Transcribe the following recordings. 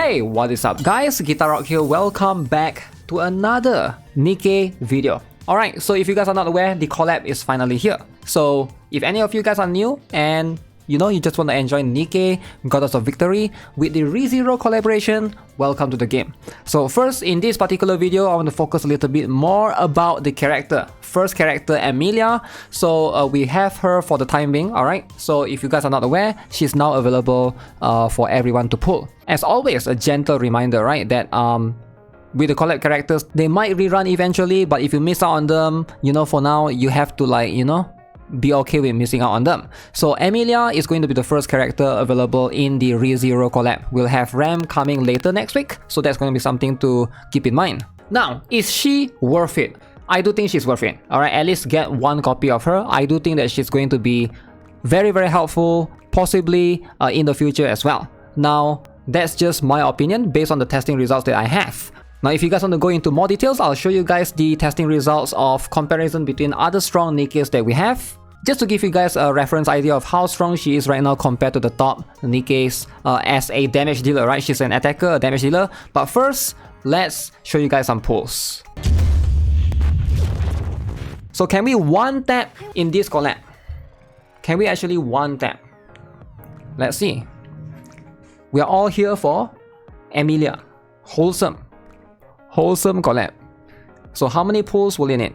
Hey, what is up guys? GuitarRock here. Welcome back to another Nikke video. Alright, so if you guys are not aware, the collab is finally here. So if any of you guys are new and you just want to enjoy Nikke, Goddess of Victory with the REZERO collaboration, welcome to the game. So first, in this particular video, I want to focus a little bit more about the character. First character, Emilia. So we have her for the time being, alright? So if you guys are not aware, she's now available for everyone to pull. As always, a gentle reminder, right, that with the collab characters, they might rerun eventually, but if you miss out on them, for now, you have to be okay with missing out on them. So Emilia is going to be the first character available in the REZERO collab. We'll have Ram coming later next week, so that's going to be something to keep in mind. Now, is she worth it? I do think she's worth it. Alright, at least get one copy of her. I do think that she's going to be very, very helpful, possibly in the future as well. Now, that's just my opinion based on the testing results that I have. Now, if you guys want to go into more details, I'll show you guys the testing results of comparison between other strong Nikkes that we have, just to give you guys a reference idea of how strong she is right now compared to the top Nikkes as a damage dealer, right? She's an attacker, a damage dealer. But first, let's show you guys some pulls. So can we one tap in this collab? Can we actually one tap? Let's see. We are all here for Emilia. Wholesome collab. So how many pulls will in it?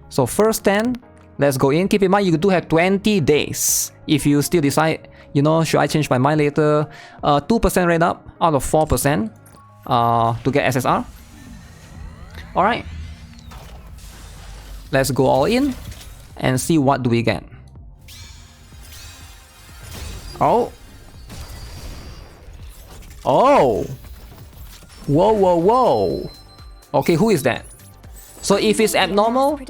So first 10, let's go in. Keep in mind, you do have 20 days. If you still decide, should I change my mind later? 2% rate up out of 4% to get SSR. Alright. Let's go all in and see what do we get. Oh. Whoa. Okay, who is that? So if it's abnormal,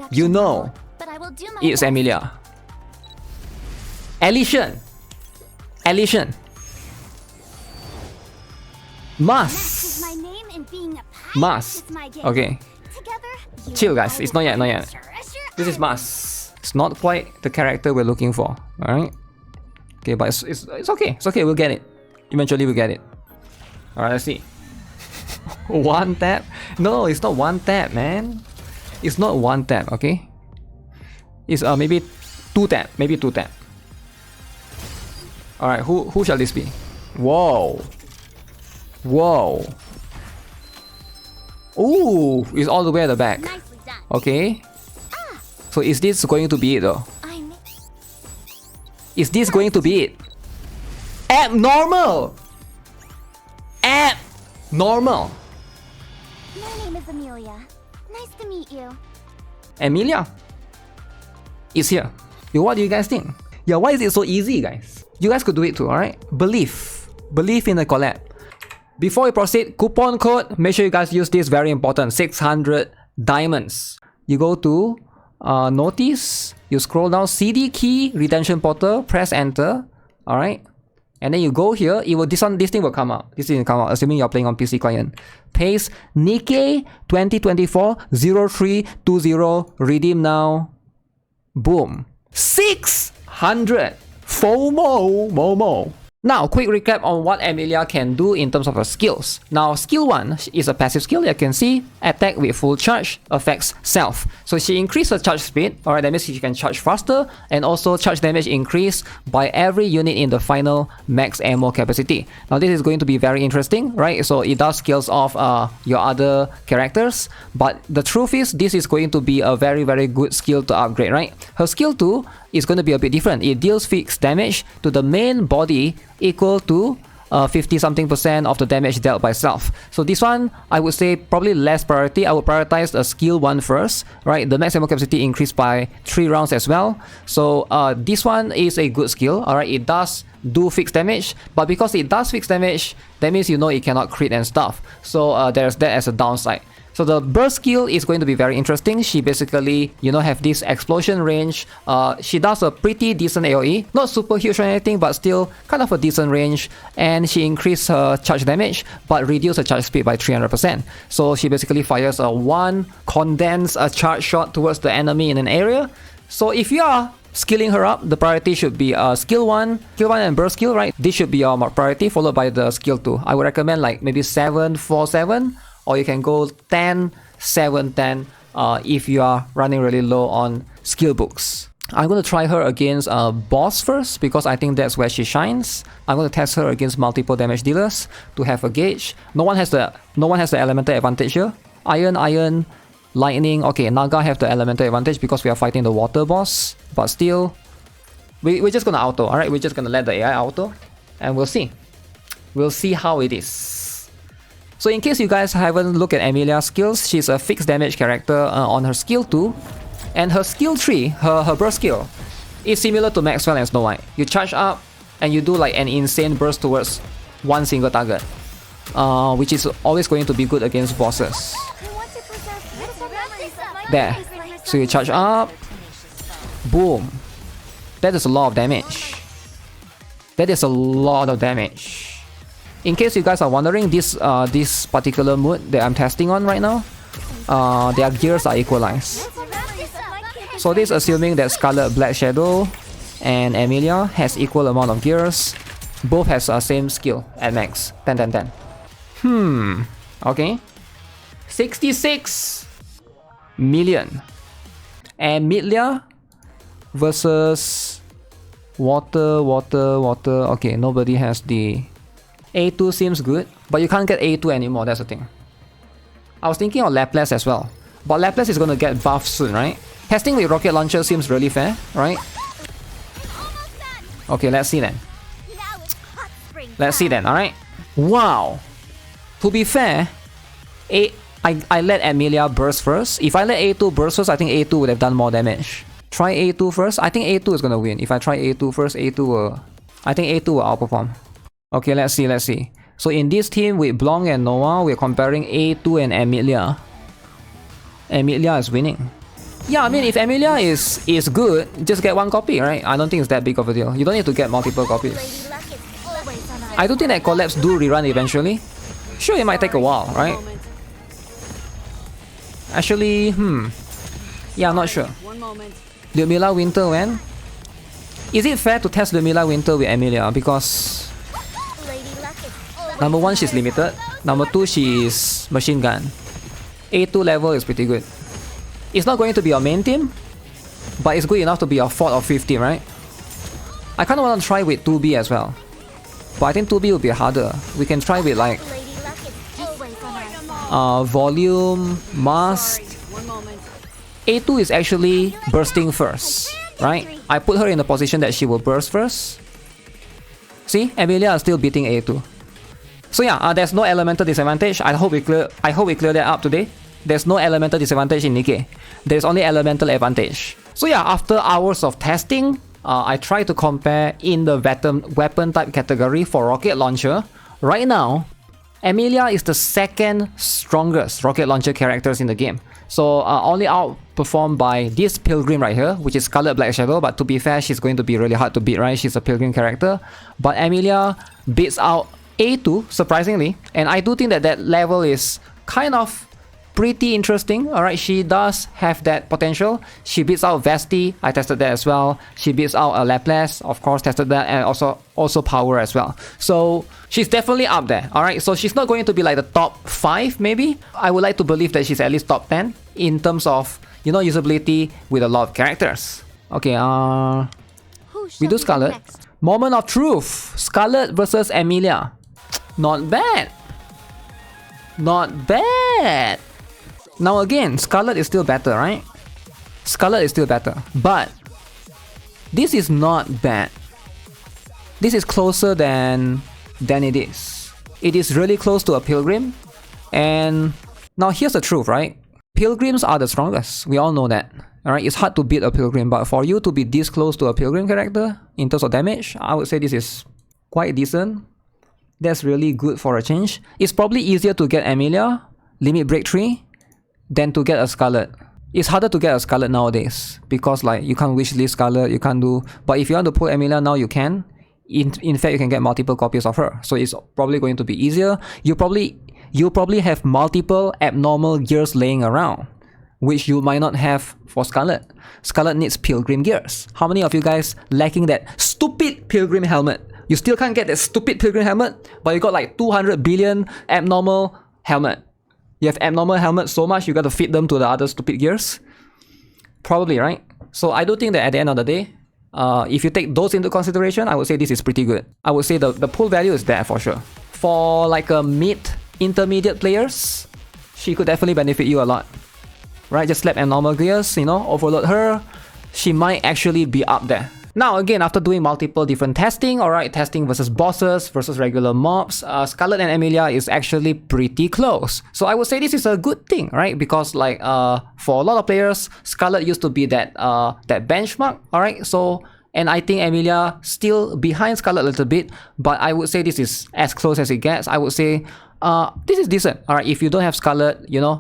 it's Emilia. Elision. Must. Okay. Chill guys, it's not yet. This is Must. It's not quite the character we're looking for. Alright. Okay, but it's okay. It's okay, we'll get it. Eventually we'll get it. Alright, let's see. One tap? No, it's not one tap, man. It's not one tap, okay? It's maybe two tap. Alright, who shall this be? Whoa. Ooh, it's all the way at the back. Okay. So is this going to be it though? Is this going to be it? Abnormal! Abnormal! My name is Emilia. Nice to meet you. Emilia is here. Yo, what do you guys think? Yeah, why is it so easy, guys? You guys could do it too, alright? Believe in the collab. Before we proceed, coupon code, make sure you guys use this, very important, 600 diamonds. You go to notice, you scroll down, CD key, redemption portal, press enter, alright? And then you go here, this thing will come out. This thing will come out, assuming you're playing on PC client. Paste Nikke 2024-0320, redeem now. Boom. 600 FOMO. Now, quick recap on what Emilia can do in terms of her skills. Now, skill 1 is a passive skill. You can see, attack with full charge, affects self. So she increases her charge speed, alright, that means she can charge faster, and also charge damage increase by every unit in the final max ammo capacity. Now, this is going to be very interesting, right? So it does scales off your other characters, but the truth is, this is going to be a very, very good skill to upgrade, right? Her skill 2 is going to be a bit different. It deals fixed damage to the main body equal to 50-something% of the damage dealt by self. So this one, I would say probably less priority. I would prioritize the skill 1 first, right? The max ammo capacity increased by 3 rounds as well. So this one is a good skill, alright? It does do fixed damage, but because it does fixed damage, that means it cannot crit and stuff. So there's that as a downside. So the burst skill is going to be very interesting. She basically, have this explosion range. She does a pretty decent AoE. Not super huge or anything, but still kind of a decent range. And she increased her charge damage, but reduced her charge speed by 300%. So she basically fires a one condensed charge shot towards the enemy in an area. So if you are skilling her up, the priority should be skill 1 and burst skill, right? This should be your priority, followed by the skill 2. I would recommend like maybe 7, 4, 7, or you can go 10, 7, 10 if you are running really low on skill books. I'm going to try her against boss first because I think that's where she shines. I'm going to test her against multiple damage dealers to have a gauge. No one has the elemental advantage here. Iron, lightning. Okay, Naga have the elemental advantage because we are fighting the water boss. But still, we're just going to auto. Alright, we're just going to let the AI auto. And we'll see. We'll see how it is. So in case you guys haven't looked at Emilia's skills, she's a fixed damage character on her skill 2. And her skill 3, her burst skill, is similar to Maxwell and Snow White. You charge up and you do like an insane burst towards one single target. Which is always going to be good against bosses. There. So you charge up. Boom. That is a lot of damage. That is a lot of damage. In case you guys are wondering, this particular mood that I'm testing on right now, their gears are equalized. So this assuming that Scarlet Black Shadow and Emilia has equal amount of gears. Both has the same skill at max. 10, 10, 10. Okay. 66 million. Emilia versus water. Okay, nobody has the A2 seems good, but you can't get A2 anymore, that's the thing. I was thinking of Laplace as well, but Laplace is gonna get buffed soon, right? Testing with rocket launcher seems really fair, right? Okay, let's see then. Let's see then, alright? Wow! To be fair, I let Emilia burst first. If I let A2 burst first, I think A2 would have done more damage. Try A2 first. I think A2 is gonna win. If I try A2 first, I think A2 will outperform. Okay, let's see. So in this team with Blanc and Noah, we're comparing A2 and Emilia. Emilia is winning. Yeah, I mean, if Emilia is good, just get one copy, right? I don't think it's that big of a deal. You don't need to get multiple copies. I do think that collabs do rerun eventually. Sure, it might take a while, right? Actually, yeah, I'm not sure. Ludmilla Winter when? Is it fair to test Ludmilla Winter with Emilia? Because number 1, she's limited. Number 2, she is machine gun. A2 level is pretty good. It's not going to be your main team, but it's good enough to be your 4th or 5th team, right? I kind of want to try with 2B as well. But I think 2B will be harder. We can try with like volume, must. A2 is actually bursting first, right? I put her in the position that she will burst first. See, Emilia is still beating A2. So yeah, there's no elemental disadvantage. I hope we clear that up today. There's no elemental disadvantage in Nikke. There's only elemental advantage. So yeah, after hours of testing, I try to compare in the weapon type category for rocket launcher. Right now, Emilia is the 2nd strongest rocket launcher characters in the game. So only outperformed by this Pilgrim right here, which is Scarlet Black Shadow. But to be fair, she's going to be really hard to beat, right? She's a Pilgrim character. But Emilia beats out A2, surprisingly. And I do think that level is kind of pretty interesting. Alright, she does have that potential. She beats out Vesti, I tested that as well. She beats out Laplace, of course, tested that, and also Power as well. So she's definitely up there. Alright, so she's not going to be like the top 5 maybe. I would like to believe that she's at least top 10 in terms of, you know, usability with a lot of characters. Okay, we do Scarlet. Moment of truth. Scarlet versus Emilia. Not bad. Not bad. Now again, Scarlet is still better, right? Scarlet is still better. But this is not bad. This is closer than it is. It is really close to a Pilgrim. And now here's the truth, right? Pilgrims are the strongest. We all know that. Alright, it's hard to beat a Pilgrim, but for you to be this close to a Pilgrim character in terms of damage, I would say this is quite decent. That's really good for a change. It's probably easier to get Emilia, Limit Break 3, than to get a Scarlet. It's harder to get a Scarlet nowadays because like you can't wishlist Scarlet, you can't do. But if you want to pull Emilia now, you can. In fact, you can get multiple copies of her, so it's probably going to be easier. You probably have multiple abnormal gears laying around. which you might not have for Scarlet. Scarlet needs Pilgrim gears. How many of you guys lacking that stupid Pilgrim helmet? You still can't get that stupid Pilgrim helmet, but you got like 200 billion abnormal helmet. You have abnormal helmet so much, you got to fit them to the other stupid gears? Probably, right? So I do think that at the end of the day, if you take those into consideration, I would say this is pretty good. I would say the pull value is there for sure. For like a mid-intermediate players, she could definitely benefit you a lot. Right? Just slap abnormal gears, you know, overload her. She might actually be up there. Now again, after doing multiple different testing, alright, testing versus bosses versus regular mobs, Scarlet and Emilia is actually pretty close. So I would say this is a good thing, right? Because like for a lot of players, Scarlet used to be that benchmark, alright? So, and I think Emilia still behind Scarlet a little bit, but I would say this is as close as it gets. I would say this is decent, alright? If you don't have Scarlet, you know,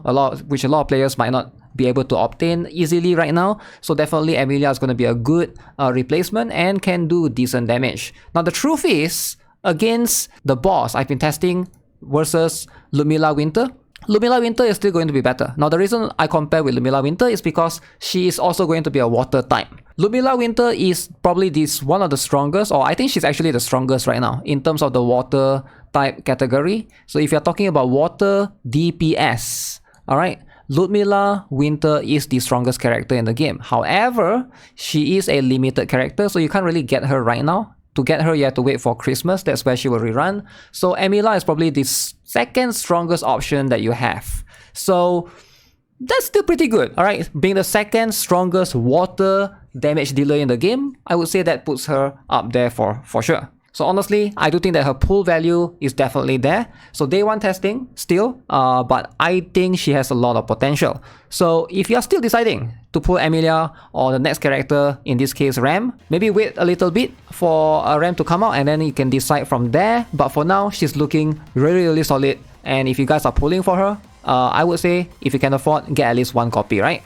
which a lot of players might not be able to obtain easily right now, so definitely Emilia is going to be a good replacement and can do decent damage. Now the truth is, against the boss I've been testing versus Ludmilla Winter, Ludmilla Winter is still going to be better. Now the reason I compare with Ludmilla Winter is because she is also going to be a water type. Ludmilla Winter is probably one of the strongest, or I think she's actually the strongest right now in terms of the water type category. So if you're talking about water DPS, alright, Ludmilla Winter is the strongest character in the game. However, she is a limited character, so you can't really get her right now. To get her, you have to wait for Christmas. That's where she will rerun. So Emilia is probably the second strongest option that you have. So that's still pretty good, alright? Being the second strongest water damage dealer in the game, I would say that puts her up there for sure. So honestly, I do think that her pull value is definitely there. So day one testing still, but I think she has a lot of potential. So if you're still deciding to pull Emilia or the next character, in this case Ram, maybe wait a little bit for Ram to come out and then you can decide from there. But for now, she's looking really solid. And if you guys are pulling for her, I would say if you can afford, get at least one copy, right?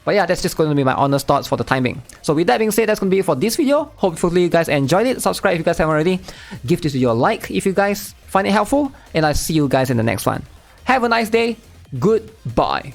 But yeah, that's just going to be my honest thoughts for the time being. So with that being said, that's going to be it for this video. Hopefully you guys enjoyed it. Subscribe if you guys haven't already. Give this video a like if you guys find it helpful. And I'll see you guys in the next one. Have a nice day. Goodbye.